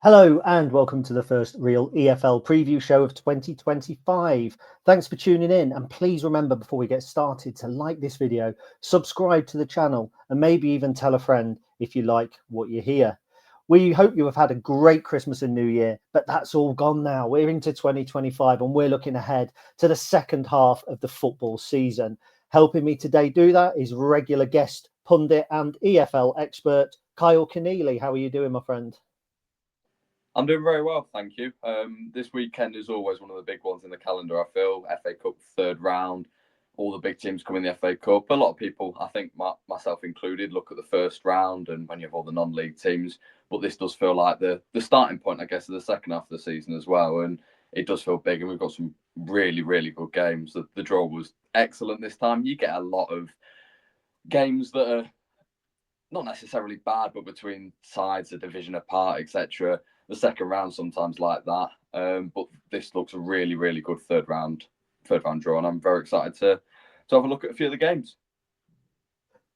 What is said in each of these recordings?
Hello and welcome to the first real EFL preview show of 2025. Thanks for tuning in, and please remember before we get started to like this video, subscribe to the channel, and maybe even tell a friend if you like what you hear. We hope you have had a great Christmas and New Year, but that's all gone now. We're into 2025 and we're looking ahead to the second half of the football season. Helping me today do that is regular guest, pundit and EFL expert, Kyle Keneally. How are you doing, my friend? I'm doing very well, thank you. This weekend is always one of the big ones in the calendar, I feel. FA Cup third round, all the big teams come in the FA Cup. A lot of people, I think myself included, look at the first round and when you have all the non-league teams. But this does feel like the starting point, I guess, of the second half of the season as well. And it does feel big. And we've got some really, really good games. The draw was excellent this time. You get a lot of games that are not necessarily bad, but between sides, a division apart, etc. The second round sometimes like that, but this looks a really, really good third round draw, and I'm very excited to have a look at a few of the games.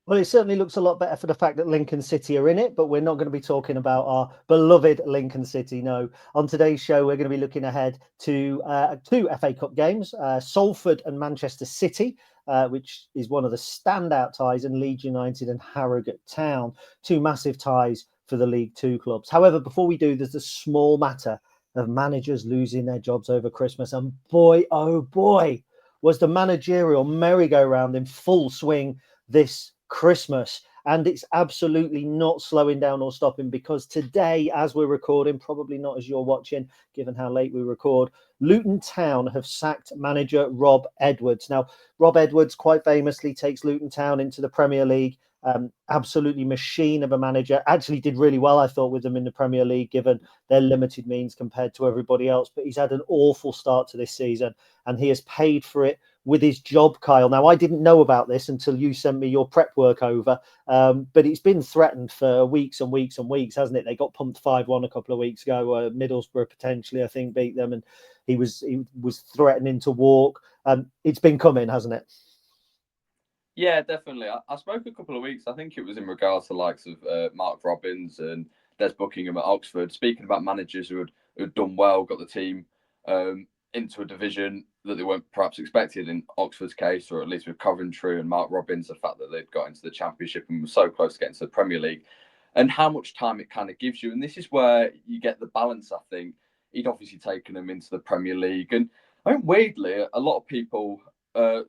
Well, it certainly looks a lot better for the fact that Lincoln City are in it, but we're not going to be talking about our beloved Lincoln City. No. On today's show, we're going to be looking ahead to two FA Cup games, Salford and Manchester City, which is one of the standout ties, and Leeds United and Harrogate Town, two massive ties for the League Two clubs. However, before we do, there's a small matter of managers losing their jobs over Christmas. And boy, oh boy, was the managerial merry-go-round in full swing this Christmas, and it's absolutely not slowing down or stopping, because today, as we're recording, probably not as you're watching given how late we record, Luton Town have sacked manager Rob Edwards. Now, Rob Edwards quite famously takes Luton Town into the Premier League. Absolutely machine of a manager. Actually did really well, I thought, with them in the Premier League given their limited means compared to everybody else, but he's had an awful start to this season and he has paid for it with his job, Kyle. Now, I didn't know about this until you sent me your prep work over, but it's been threatened for weeks and weeks and weeks, hasn't it? They got pumped 5-1 a couple of weeks ago. Middlesbrough potentially, I think, beat them, and he was threatening to walk. It's been coming, hasn't it? Yeah, definitely. I spoke a couple of weeks. I think it was in regards to the likes of Mark Robins and Des Buckingham at Oxford, speaking about managers who had done well, got the team into a division that they weren't perhaps expected in Oxford's case, or at least with Coventry and Mark Robins, the fact that they'd got into the Championship and were so close to getting to the Premier League, and how much time it kind of gives you. And this is where you get the balance, I think. He'd obviously taken them into the Premier League. And I think weirdly, a lot of people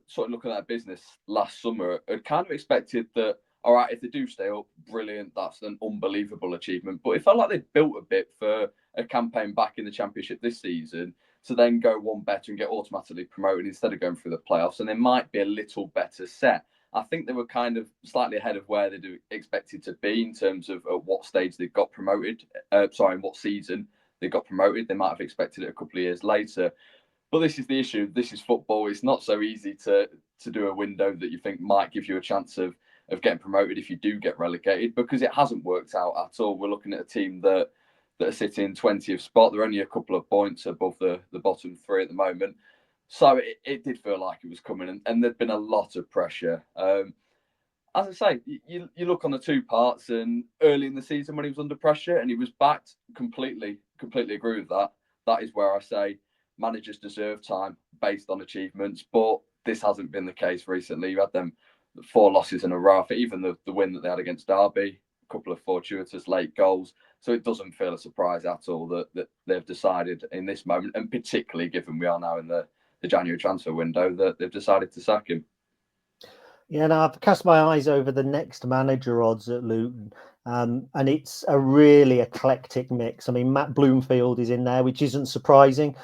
sort of looking at business last summer had kind of expected that, all right, if they do stay up, brilliant, that's an unbelievable achievement. But it felt like they'd built a bit for a campaign back in the Championship this season to then go one better and get automatically promoted instead of going through the playoffs. And they might be a little better set. I think they were kind of slightly ahead of where they'd expected to be in terms of at what stage they got promoted. In what season they got promoted. They might have expected it a couple of years later. But this is the issue. This is football. It's not so easy to do a window that you think might give you a chance of getting promoted if you do get relegated, because it hasn't worked out at all. We're looking at a team that are sitting 20th spot. They're only a couple of points above the bottom three at the moment. So it did feel like it was coming, and there'd been a lot of pressure. As I say, you look on the two parts, and early in the season when he was under pressure and he was backed, completely agree with that. That is where I say managers deserve time based on achievements, but this hasn't been the case recently. You had them 4 losses in a row, even the win that they had against Derby, a couple of fortuitous late goals. So it doesn't feel a surprise at all that they've decided in this moment, and particularly given we are now in the January transfer window, that they've decided to sack him. Yeah, now I've cast my eyes over the next manager odds at Luton, and it's a really eclectic mix. I mean, Matt Bloomfield is in there, which isn't surprising,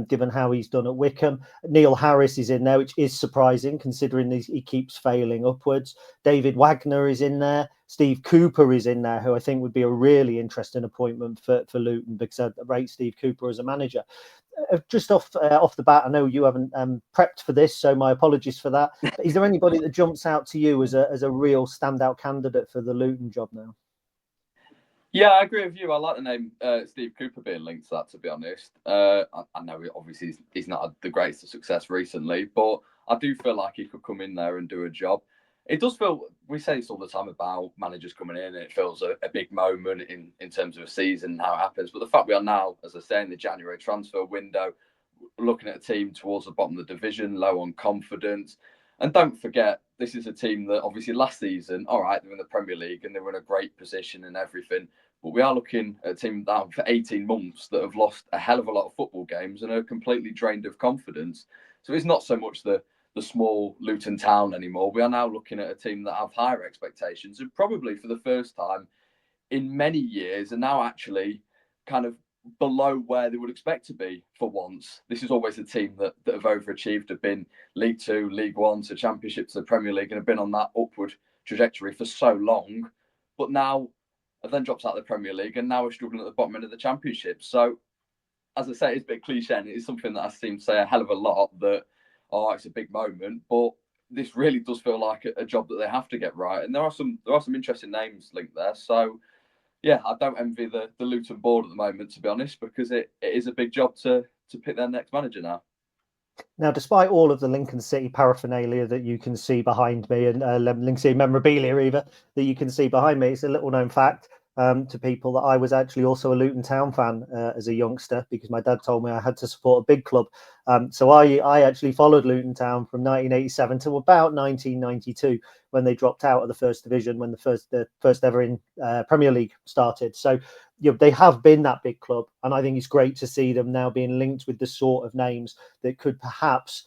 given how he's done at Wickham. Neil Harris is in there, which is surprising considering he keeps failing upwards. David Wagner is in there. Steve Cooper is in there, who I think would be a really interesting appointment for Luton, because I rate Steve Cooper as a manager. Just off the bat, I know you haven't prepped for this, so my apologies for that. But is there anybody that jumps out to you as a real standout candidate for the Luton job now? Yeah, I agree with you. I like the name Steve Cooper being linked to that, to be honest. I know obviously he's not had the greatest of success recently, but I do feel like he could come in there and do a job. it does feel, we say this all the time about managers coming in, and it feels a big moment in terms of a season and how it happens. But the fact we are now, as I say, in the January transfer window, looking at a team towards the bottom of the division, low on confidence. And don't forget, this is a team that obviously last season, all right, they're in the Premier League and they were in a great position and everything. But we are looking at a team down for 18 months that have lost a hell of a lot of football games and are completely drained of confidence. So it's not so much the small Luton town anymore. We are now looking at a team that have higher expectations and probably for the first time in many years are now actually kind of below where they would expect to be for once. This is always a team that have overachieved, have been League Two, League One to Championship to the Premier League and have been on that upward trajectory for so long. But now then drops out of the Premier League and now we're struggling at the bottom end of the Championship. So, as I say, it's a bit cliche and it's something that I seem to say a hell of a lot that, oh, it's a big moment. But this really does feel like a job that they have to get right. And there are some interesting names linked there. So, yeah, I don't envy the Luton board at the moment, to be honest, because it is a big job to pick their next manager now. Now, despite all of the Lincoln City paraphernalia that you can see behind me, and Lincoln City memorabilia either that you can see behind me, it's a little known fact to people that I was actually also a Luton Town fan as a youngster, because my dad told me I had to support a big club. So I actually followed Luton Town from 1987 to about 1992 when they dropped out of the first division, when the first ever in Premier League started. So they have been that big club, and I think it's great to see them now being linked with the sort of names that could perhaps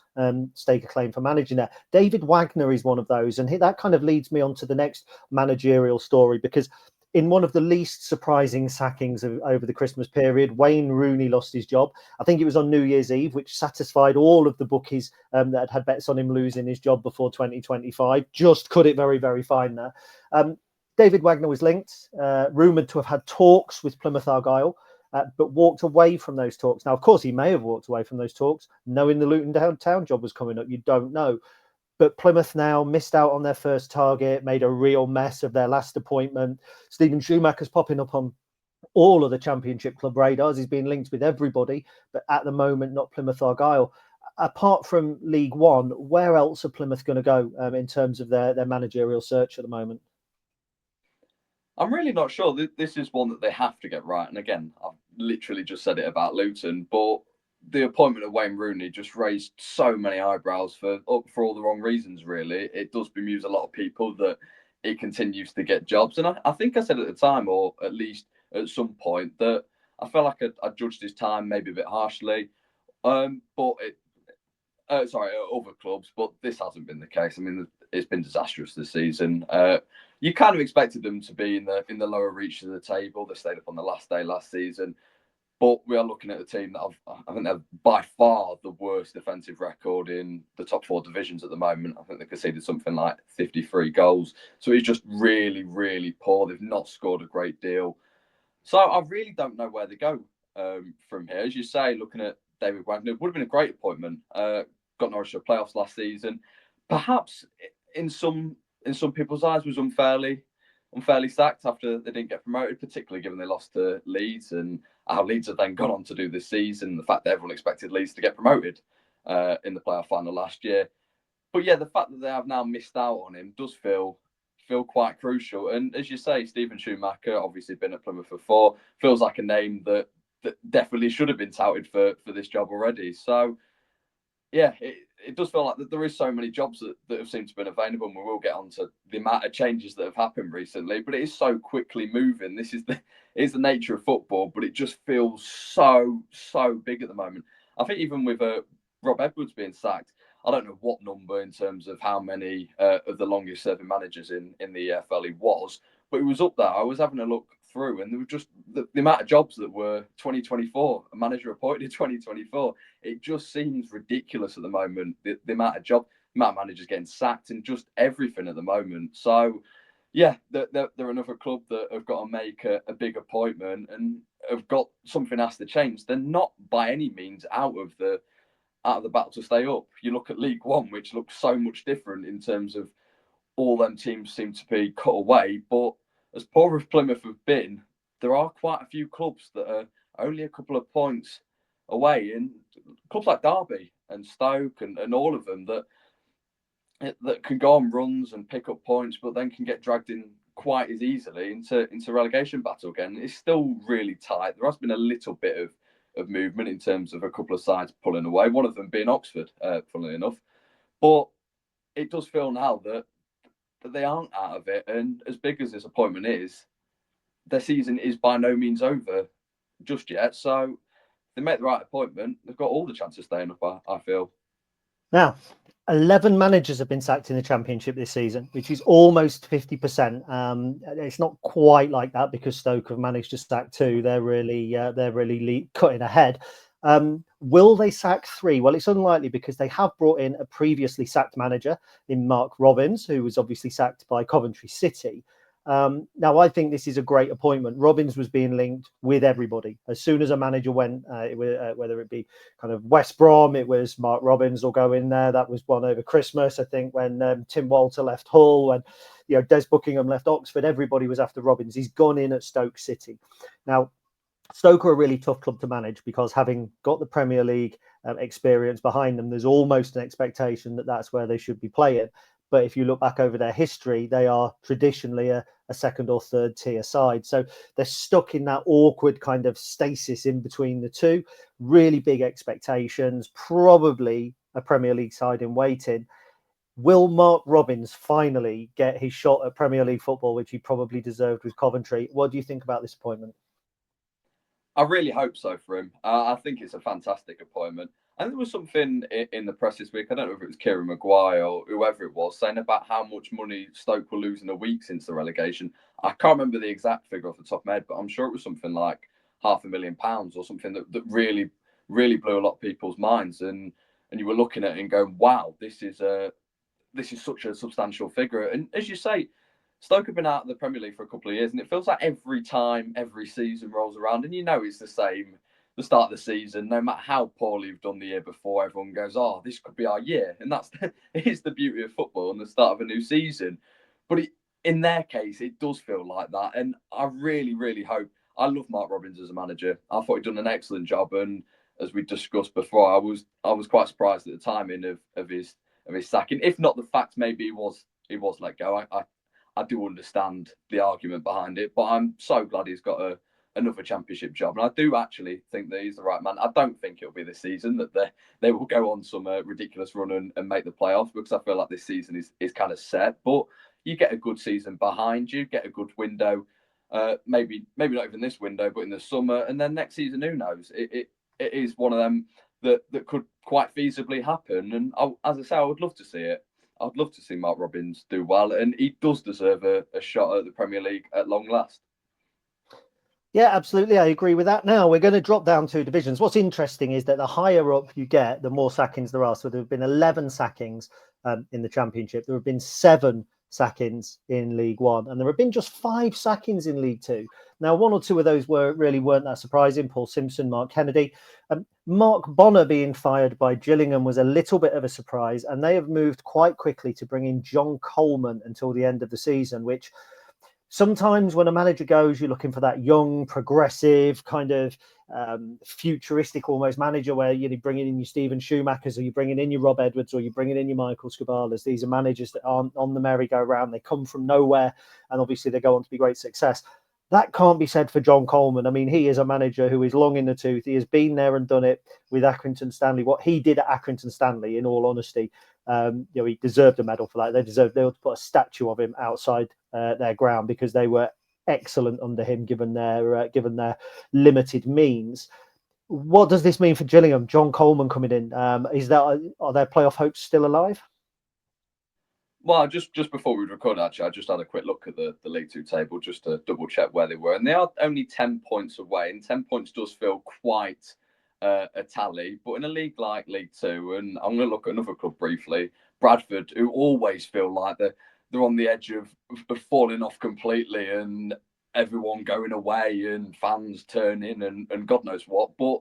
stake a claim for managing there. David Wagner is one of those, and that kind of leads me on to the next managerial story, because in one of the least surprising sackings over the Christmas period, Wayne Rooney lost his job. I think it was on New Year's Eve, which satisfied all of the bookies that had bets on him losing his job before 2025. Just cut it very, very fine there. David Wagner was linked, rumoured to have had talks with Plymouth Argyle, but walked away from those talks. Now, of course, he may have walked away from those talks, knowing the Luton downtown job was coming up. You don't know. But Plymouth now missed out on their first target, made a real mess of their last appointment. Stephen Schumacher's popping up on all of the Championship club radars. He's been linked with everybody, but at the moment, not Plymouth Argyle. Apart from League One, where else are Plymouth going to go in terms of their managerial search at the moment? I'm really not sure. This is one that they have to get right. And again, I've literally just said it about Luton, but the appointment of Wayne Rooney just raised so many eyebrows for all the wrong reasons, really. It does bemuse a lot of people that he continues to get jobs. And I think I said at the time, or at least at some point, that I felt like I judged his time maybe a bit harshly. But sorry, other clubs, but this hasn't been the case. I mean, it's been disastrous this season. You kind of expected them to be in the lower reaches of the table. They stayed up on the last day last season, but we are looking at a team that I think they're by far the worst defensive record in the top four divisions at the moment. I think they conceded something like 53 goals, so it's just really, really poor. They've not scored a great deal, so I really don't know where they go from here. As you say, looking at David Wagner, it would have been a great appointment. Got Norwich to the playoffs last season. Perhaps in some people's eyes was unfairly sacked after they didn't get promoted, particularly given they lost to Leeds and how Leeds have then gone on to do this season. The fact that everyone expected Leeds to get promoted in the playoff final last year. But yeah, the fact that they have now missed out on him does feel quite crucial. And as you say, Stephen Schumacher, obviously been at Plymouth before, feels like a name that definitely should have been touted for this job already. So yeah, it does feel like that there is so many jobs that have seemed to have been available, and we will get on to the amount of changes that have happened recently, but it is so quickly moving. This is the nature of football, but it just feels so big at the moment. I think even with Rob Edwards being sacked, I don't know what number in terms of how many of the longest serving managers in the EFL he was, but he was up there. I was having a look through, and there were just the amount of jobs that were 2024, a manager appointed in 2024. It just seems ridiculous at the moment. The amount of managers getting sacked, and just everything at the moment. So, yeah, they're another club that have got to make a big appointment and have got something has to change. They're not by any means out of the battle to stay up. You look at League One, which looks so much different in terms of all them teams seem to be cut away. But as poor as Plymouth have been, there are quite a few clubs that are only a couple of points away. And clubs like Derby and Stoke and all of them that that can go on runs and pick up points, but then can get dragged in quite as easily into relegation battle again. It's still really tight. There has been a little bit of movement in terms of a couple of sides pulling away. One of them being Oxford, funnily enough, but it does feel now that they aren't out of it. And as big as this appointment is, their season is by no means over just yet. So if they make the right appointment, they've got all the chance of staying up, I feel. Now, 11 managers have been sacked in the Championship this season, which is almost 50%. It's not quite like that because Stoke have managed to sack 2. They're really cutting ahead. Will they sack 3? Well, it's unlikely because they have brought in a previously sacked manager in Mark Robbins, who was obviously sacked by Coventry City. Now, I think this is a great appointment. Robbins was being linked with everybody. As soon as a manager went, whether it be kind of West Brom, it was Mark Robbins will go in there. That was one over Christmas, I think, when Tim Walter left Hull and Des Buckingham left Oxford. Everybody was after Robbins. He's gone in at Stoke City. Now, Stoke are a really tough club to manage because having got the Premier League experience behind them, there's almost an expectation that that's where they should be playing. But if you look back over their history, they are traditionally a second or third tier side. So they're stuck in that awkward kind of stasis in between the two. Really big expectations, probably a Premier League side in waiting. Will Mark Robbins finally get his shot at Premier League football, which he probably deserved with Coventry? What do you think about this appointment? I really hope so for him. I think it's a fantastic appointment. And there was something in the press this week, I don't know if it was Kieran Maguire or whoever it was, saying about how much money Stoke were losing a week since the relegation. I can't remember the exact figure off the top of my head, but I'm sure it was something like £500,000 or something that really, really blew a lot of people's minds. And you were looking at it and going, wow, this is such a substantial figure. And as you say, Stoke have been out of the Premier League for a couple of years, and it feels like every time, every season rolls around, and it's the same. The start of the season, no matter how poorly you've done the year before, everyone goes, "Oh, this could be our year," and that's it is the beauty of football and the start of a new season. But in their case, it does feel like that, and I really, really hope. I love Mark Robbins as a manager. I thought he'd done an excellent job, and as we discussed before, I was quite surprised at the timing of his sacking. If not the fact maybe he was let go. I do understand the argument behind it, but I'm so glad he's got another championship job, and I do actually think that he's the right man. I don't think it'll be this season that they will go on some ridiculous run and make the playoffs, because I feel like this season is kind of set. But you get a good season behind you, get a good window, maybe not even this window, but in the summer, and then next season, who knows? It is one of them that could quite feasibly happen, and as I say, I would love to see it. I'd love to see Mark Robbins do well, and he does deserve a shot at the Premier League at long last. Yeah, absolutely. I agree with that. Now we're going to drop down 2 divisions. What's interesting is that the higher up you get, the more sackings there are. So there have been 11 sackings in the Championship. There have been 7 sackings in League One, and there have been just 5 sackings in League Two. Now, 1 or 2 of those weren't that surprising. Paul Simpson, Mark Kennedy. Mark Bonner being fired by Gillingham was a little bit of a surprise, and they have moved quite quickly to bring in John Coleman until the end of the season, which sometimes when a manager goes, you're looking for that young, progressive, kind of futuristic almost manager where you're bringing in your Stephen Schumachers, or you're bringing in your Rob Edwards, or you're bringing in your Michael Scabalas. These are managers that aren't on the merry-go-round. They come from nowhere, and obviously they go on to be great success. That can't be said for John Coleman. I mean, he is a manager who is long in the tooth. He has been there and done it with Accrington Stanley. What he did at Accrington Stanley, in all honesty, he deserved a medal for that. They ought to put a statue of him outside their ground, because they were excellent under him, given their limited means. What does this mean for Gillingham? John Coleman coming in. Are their playoff hopes still alive? Well, just before we record, actually, I just had a quick look at the League Two table just to double check where they were, and they are only 10 points away. And 10 points does feel quite a tally, but in a league like League Two, and I'm going to look at another club briefly, Bradford, who always feel like they're on the edge of falling off completely, and everyone going away and fans turning and God knows what, but.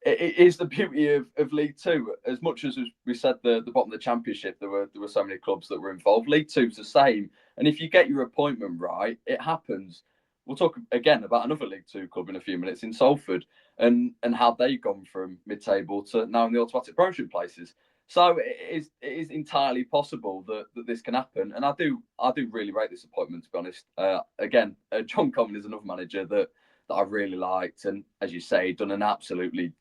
It is the beauty of League Two. As much as we said the bottom of the Championship, there were so many clubs that were involved. League Two's the same, and if you get your appointment right, it happens. We'll talk again about another League Two club in a few minutes in Salford, and how they've gone from mid-table to now in the automatic promotion places. So it is entirely possible that this can happen, and I do really rate this appointment, to be honest. Again, John Common is another manager that I really liked, and as you say, done an absolutely,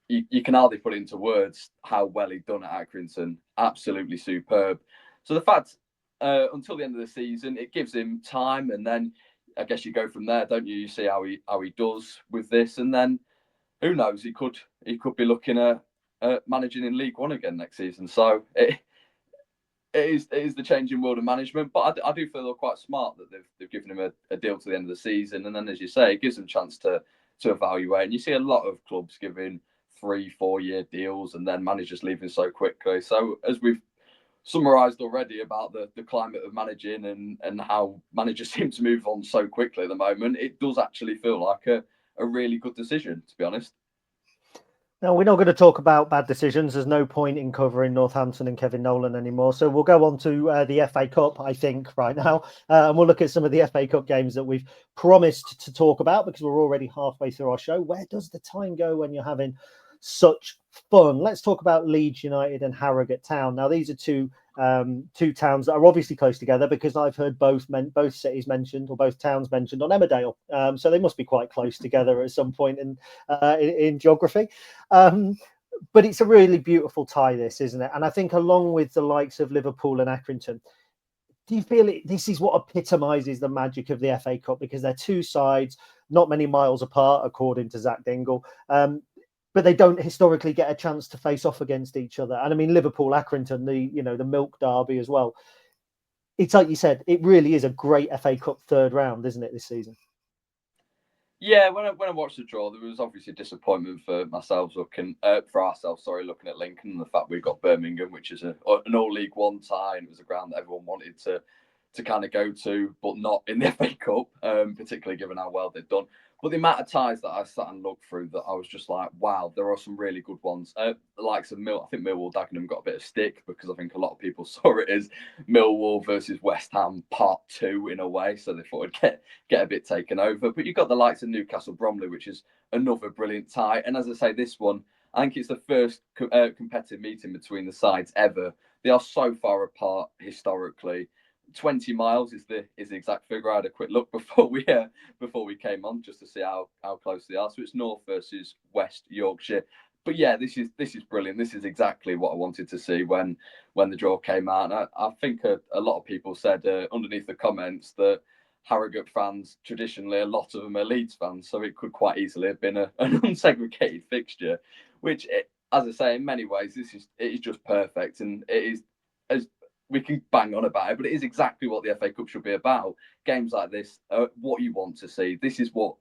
you can hardly put it into words how well he'd done at Accrington. Absolutely superb. So the fact until the end of the season, it gives him time, and then I guess you go from there, don't you? You see how he does with this, and then who knows? He could be looking at managing in League One again next season. So it is the changing world of management, but I do feel they're quite smart that they've given him a deal to the end of the season, and then as you say, it gives them a chance to evaluate. And you see a lot of clubs giving 3-4 year deals and then managers leaving so quickly. So as we've summarised already about the climate of managing and how managers seem to move on so quickly at the moment, it does actually feel like a really good decision, to be honest. Now, we're not going to talk about bad decisions. There's no point in covering Northampton and Kevin Nolan anymore. So we'll go on to the FA Cup, I think, right now. And we'll look at some of the FA Cup games that we've promised to talk about because we're already halfway through our show. Where does the time go when you're having such fun? Let's talk about Leeds United and Harrogate Town. Now, these are two towns that are obviously close together because I've heard both cities mentioned or both towns mentioned on Emmerdale. So they must be quite close together at some point in geography. But it's a really beautiful tie, this, isn't it? And I think along with the likes of Liverpool and Accrington, do you feel this is what epitomises the magic of the FA Cup? Because they're two sides, not many miles apart, according to Zach Dingle. But they don't historically get a chance to face off against each other. And I mean, Liverpool, Accrington, the Milk Derby as well. It's like you said, it really is a great FA Cup third round, isn't it, this season? Yeah, when I watched the draw, there was obviously disappointment for ourselves looking at Lincoln and the fact we got Birmingham, which is an all League One tie, and it was a ground that everyone wanted to kind of go to, but not in the FA Cup, particularly given how well they've done. But the amount of ties that I sat and looked through, that I was just like, wow, there are some really good ones. The likes of I think Millwall Dagenham got a bit of stick because I think a lot of people saw it as Millwall versus West Ham Part 2 in a way, so they thought it'd get a bit taken over. But you've got the likes of Newcastle Bromley, which is another brilliant tie. And as I say, this one, I think it's the first competitive meeting between the sides ever. They are so far apart historically. 20 miles is the exact figure. I had a quick look before we came on just to see how close they are. So it's North versus West Yorkshire. But yeah, this is brilliant. This is exactly what I wanted to see when the draw came out. And I think a lot of people said underneath the comments that Harrogate fans, traditionally, a lot of them are Leeds fans, so it could quite easily have been an unsegregated fixture, which, as I say, in many ways, it is just perfect, and it is, as we can bang on about it, but it is exactly what the FA Cup should be about. Games like this are what you want to see. This is what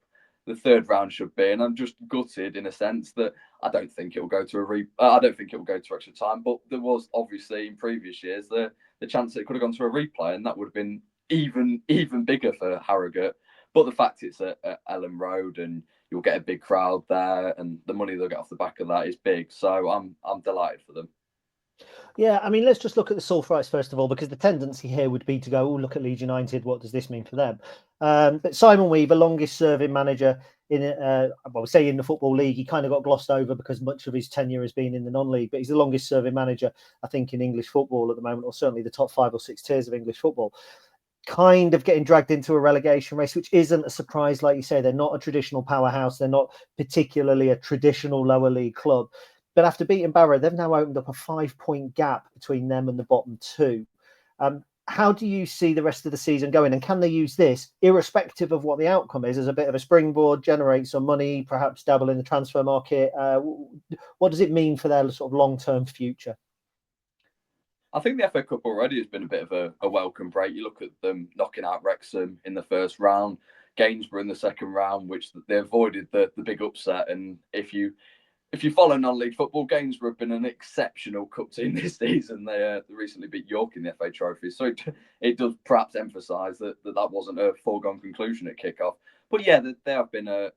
the third round should be, and I'm just gutted in a sense that I don't think it will go to I don't think it will go to extra time, but there was obviously in previous years the chance that it could have gone to a replay, and that would have been even bigger for Harrogate. But the fact it's at Ellen Road and you'll get a big crowd there, and the money they'll get off the back of that is big. So I'm delighted for them. Yeah, I mean, let's just look at the Sulphurites first of all, because the tendency here would be to go, oh, look at Leeds United. What does this mean for them? But Simon Weaver, longest serving manager in, say in the Football League, he kind of got glossed over because much of his tenure has been in the non-league, but he's the longest serving manager, I think, in English football at the moment, or certainly the top 5 or 6 tiers of English football. Kind of getting dragged into a relegation race, which isn't a surprise. Like you say, they're not a traditional powerhouse. They're not particularly a traditional lower league club. But after beating Barrow, they've now opened up a 5-point gap between them and the bottom 2. How do you see the rest of the season going? And can they use this, irrespective of what the outcome is, as a bit of a springboard, generate some money, perhaps dabble in the transfer market? What does it mean for their sort of long-term future? I think the FA Cup already has been a bit of a welcome break. You look at them knocking out Wrexham in the first round, Gainsborough in the second round, which they avoided the big upset. And if you follow non-league football, Gainsborough have been an exceptional cup team this season. They recently beat York in the FA Trophy, so it does perhaps emphasise that wasn't a foregone conclusion at kick-off. But yeah, they have been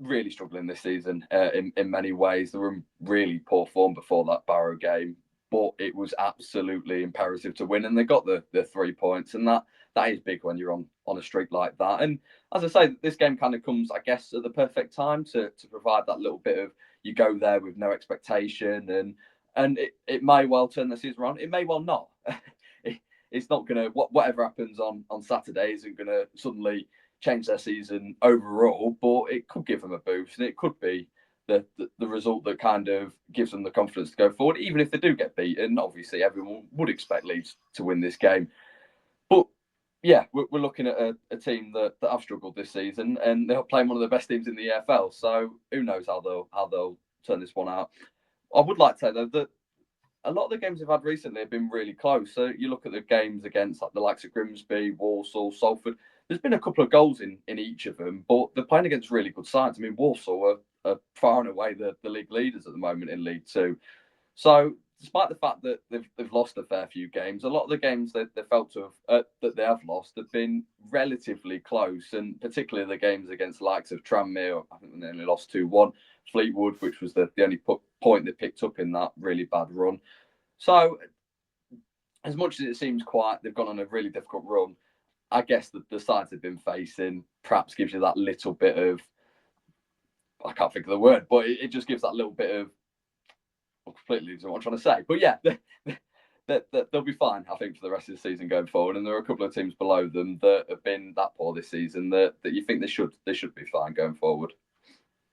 really struggling this season in many ways. They were in really poor form before that Barrow game, but it was absolutely imperative to win, and they got the 3 points, and that is big when you're on a streak like that. And as I say, this game kind of comes, I guess, at the perfect time to provide that little bit of, you go there with no expectation, and and it may well turn the season around. It may well not. It's not going to, whatever happens on Saturday isn't going to suddenly change their season overall, but it could give them a boost, and it could be the result that kind of gives them the confidence to go forward. Even if they do get beaten, obviously everyone would expect Leeds to win this game. But yeah, we're looking at a team that have struggled this season, and they're playing one of the best teams in the EFL. So who knows how they'll turn this one out. I would like to say though that a lot of the games they've had recently have been really close. So you look at the games against like the likes of Grimsby, Walsall, Salford. There's been a couple of goals in each of them, but they're playing against really good sides. I mean, Walsall are far and away the league leaders at the moment in League Two. So despite the fact that they've lost a fair few games, a lot of the games that they felt to have that they have lost have been relatively close, and particularly the games against the likes of Tranmere. I think they only lost 2-1. Fleetwood, which was the only point they picked up in that really bad run. So as much as it seems quiet, they've gone on a really difficult run. I guess the sides they've been facing perhaps gives you that little bit of, I can't think of the word, but it just gives that little bit of, I completely losing what I'm trying to say. But yeah, they'll be fine, I think, for the rest of the season going forward. And there are a couple of teams below them that have been that poor this season that you think they should be fine going forward.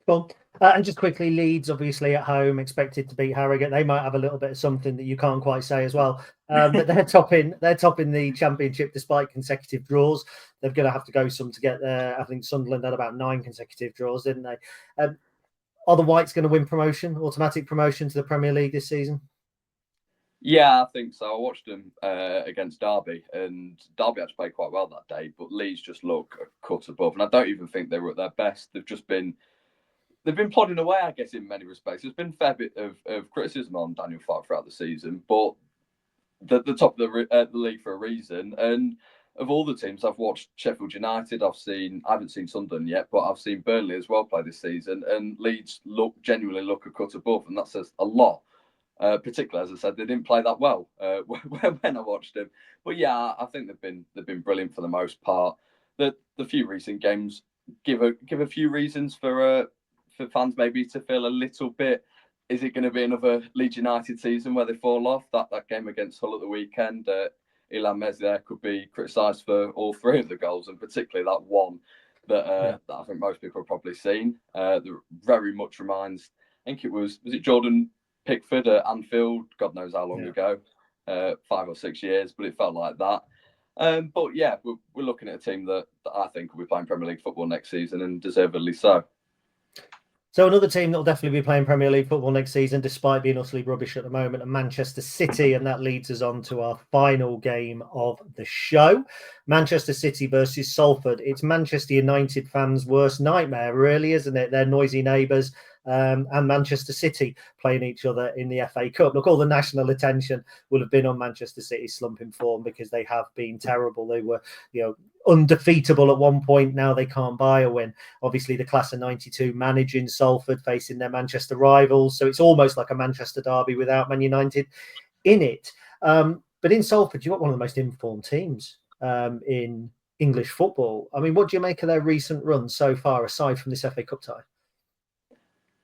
Well, and just quickly, Leeds obviously at home expected to beat Harrogate. They might have a little bit of something that you can't quite say as well. But they're topping the Championship despite consecutive draws. They're going to have to go some to get there. I think Sunderland had about 9 consecutive draws, didn't they? Are the Whites going to win promotion, automatic promotion to the Premier League this season? Yeah, I think so. I watched them against Derby, and Derby actually played quite well that day, but Leeds just look a cut above. And I don't even think they were at their best. They've been plodding away, I guess, in many respects. There's been a fair bit of criticism on Daniel Farke throughout the season, but the top of the league for a reason. And of all the teams, I've watched Sheffield United. I haven't seen Sunderland yet, but I've seen Burnley as well play this season. And Leeds genuinely look a cut above, and that says a lot. Particularly, as I said, they didn't play that well when I watched them. But yeah, I think they've been brilliant for the most part. The few recent games give a few reasons for fans maybe to feel a little bit. Is it going to be another Leeds United season where they fall off? That game against Hull at the weekend, Ilhan Meslier could be criticised for all 3 of the goals, and particularly that one that I think most people have probably seen. That very much reminds. I think it was it Jordan Pickford at Anfield, God knows how long ago, 5 or 6 years, but it felt like that. But yeah, we're looking at a team that I think will be playing Premier League football next season, and deservedly so. So another team that will definitely be playing Premier League football next season, despite being utterly rubbish at the moment, are Manchester City, and that leads us on to our final game of the show. Manchester City versus Salford. It's Manchester United fans' worst nightmare, really, isn't it? They're noisy neighbours. And Manchester City playing each other in the FA Cup. Look, all the national attention will have been on Manchester City's slumping form because they have been terrible. They were, undefeatable at one point. Now they can't buy a win. Obviously, the class of '92 managing Salford, facing their Manchester rivals. So it's almost like a Manchester derby without Man United in it. But in Salford, you've got one of the most informed teams in English football. I mean, what do you make of their recent run so far, aside from this FA Cup tie?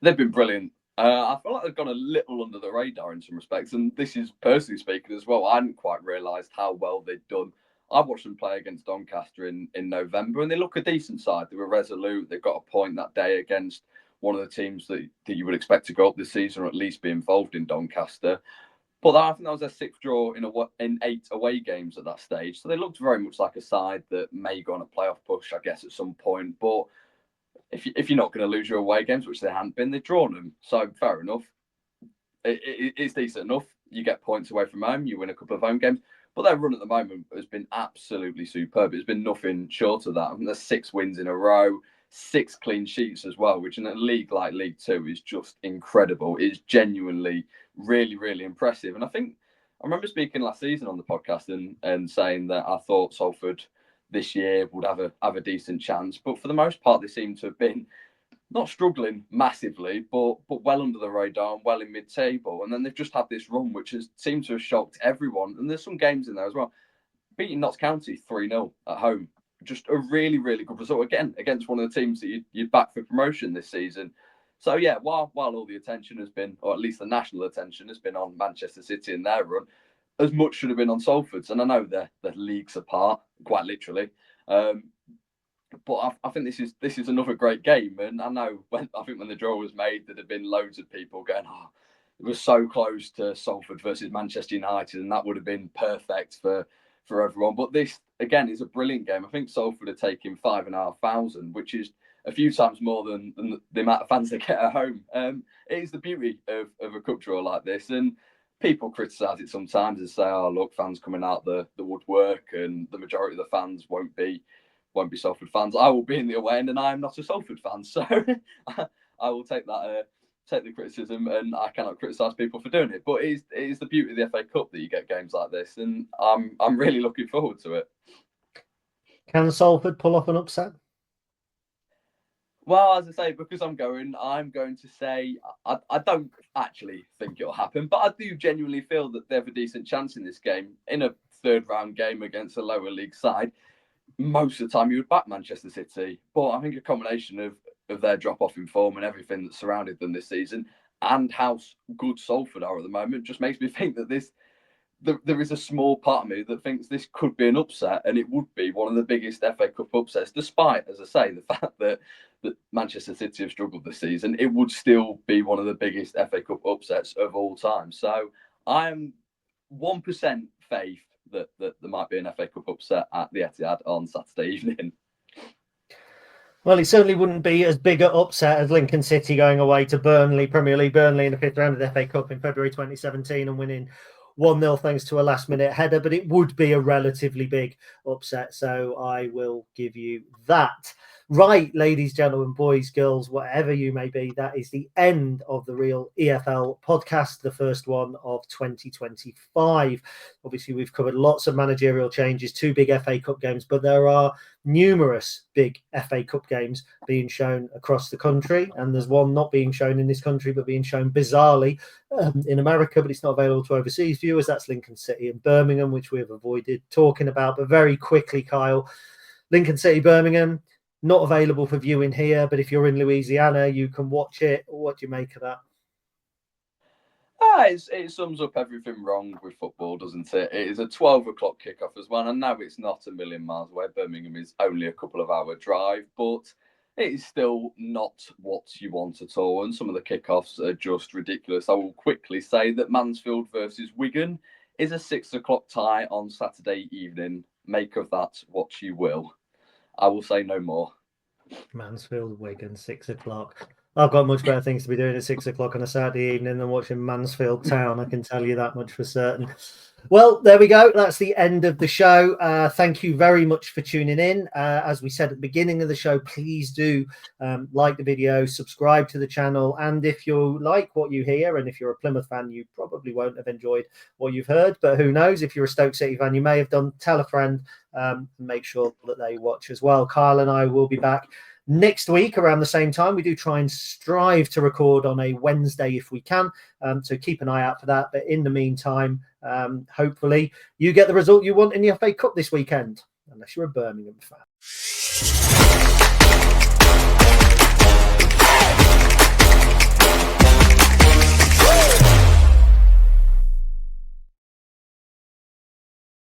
They've been brilliant. I feel like they've gone a little under the radar in some respects, and this is personally speaking as well. I hadn't quite realised how well they'd done. I watched them play against Doncaster in November, and they look a decent side. They were resolute. They got a point that day against one of the teams that you would expect to go up this season, or at least be involved in Doncaster. But I think that was their 6th draw in 8 away games at that stage. So they looked very much like a side that may go on a playoff push, I guess, at some point. But if you're not going to lose your away games, which they hadn't been, they've drawn them. So fair enough. It's decent enough. You get points away from home. You win a couple of home games. But their run at the moment has been absolutely superb. It's been nothing short of that. I mean, there's 6 wins in a row, 6 clean sheets as well, which in a league like League Two is just incredible. It's genuinely really, really impressive. And I remember speaking last season on the podcast and saying that I thought Salford this year would have a decent chance. But for the most part, they seem to have been not struggling massively, but well under the radar and well in mid-table. And then they've just had this run, which has seemed to have shocked everyone. And there's some games in there as well. Beating Notts County 3-0 at home. Just a really, really good result. Again, against one of the teams that you'd back for promotion this season. So yeah, while all the attention has been, or at least the national attention has been on Manchester City and their run, as much should have been on Salford's. And I know they're leagues apart, quite literally. But I think this is another great game, and I know when the draw was made, there'd have been loads of people going, "Oh, it was so close to Salford versus Manchester United, and that would have been perfect for everyone." But this again is a brilliant game. I think Salford are taking 5,500, which is a few times more than the amount of fans they get at home. It is the beauty of a cup draw like this, and people criticise it sometimes and say, "Oh, look, fans coming out the woodwork, and the majority of the fans won't be Salford fans." I will be in the away end, and I am not a Salford fan, so I will take that. Take the criticism, and I cannot criticise people for doing it. But it is the beauty of the FA Cup that you get games like this, and I'm really looking forward to it. Can Salford pull off an upset? Well, as I say, because I'm going to say I don't actually think it'll happen, but I do genuinely feel that they have a decent chance in this game. In a third round game against a lower league side, most of the time you would back Manchester City. But I think a combination of their drop off in form and everything that surrounded them this season, and how good Salford are at the moment, just makes me think that there is a small part of me that thinks this could be an upset, and it would be one of the biggest FA Cup upsets, despite, as I say, the fact that Manchester City have struggled this season. It would still be one of the biggest FA Cup upsets of all time. So I am 1% faith that there might be an FA Cup upset at the Etihad on Saturday evening. Well, it certainly wouldn't be as big an upset as Lincoln City going away to Burnley, Premier League Burnley in the fifth round of the FA Cup in February 2017 and winning 1-0 thanks to a last-minute header, but it would be a relatively big upset, so I will give you that. Right, ladies, gentlemen, boys, girls, whatever you may be, that is the end of the Real EFL podcast, the first one of 2025. Obviously, we've covered lots of managerial changes, 2 big FA Cup games, but there are numerous big FA Cup games being shown across the country, and there's one not being shown in this country but being shown bizarrely in America, but it's not available to overseas viewers. That's Lincoln City and Birmingham, which we have avoided talking about. But very quickly, Kyle, Lincoln City, Birmingham, not available for viewing here, but if you're in Louisiana, you can watch it. What do you make of that? It sums up everything wrong with football, doesn't it? It is a 12 o'clock kickoff as well. And now it's not a million miles away. Birmingham is only a couple of hour drive, but it is still not what you want at all. And some of the kickoffs are just ridiculous. I will quickly say that Mansfield versus Wigan is a 6 o'clock tie on Saturday evening. Make of that what you will. I will say no more. Mansfield, Wigan, 6 o'clock. I've got much better things to be doing at 6 o'clock on a Saturday evening than watching Mansfield Town. I can tell you that much for certain. Well, there we go. That's the end of the show. Thank you very much for tuning in. As we said at the beginning of the show, please do like the video, subscribe to the channel. And if you like what you hear, and if you're a Plymouth fan, you probably won't have enjoyed what you've heard. But who knows? If you're a Stoke City fan, you may have done. Tell a friend. Make sure that they watch as well. Kyle and I will be back next week around the same time. We do try and strive to record on a Wednesday if we can, so keep an eye out for that. But in the meantime, hopefully you get the result you want in the FA Cup this weekend, unless you're a Birmingham fan.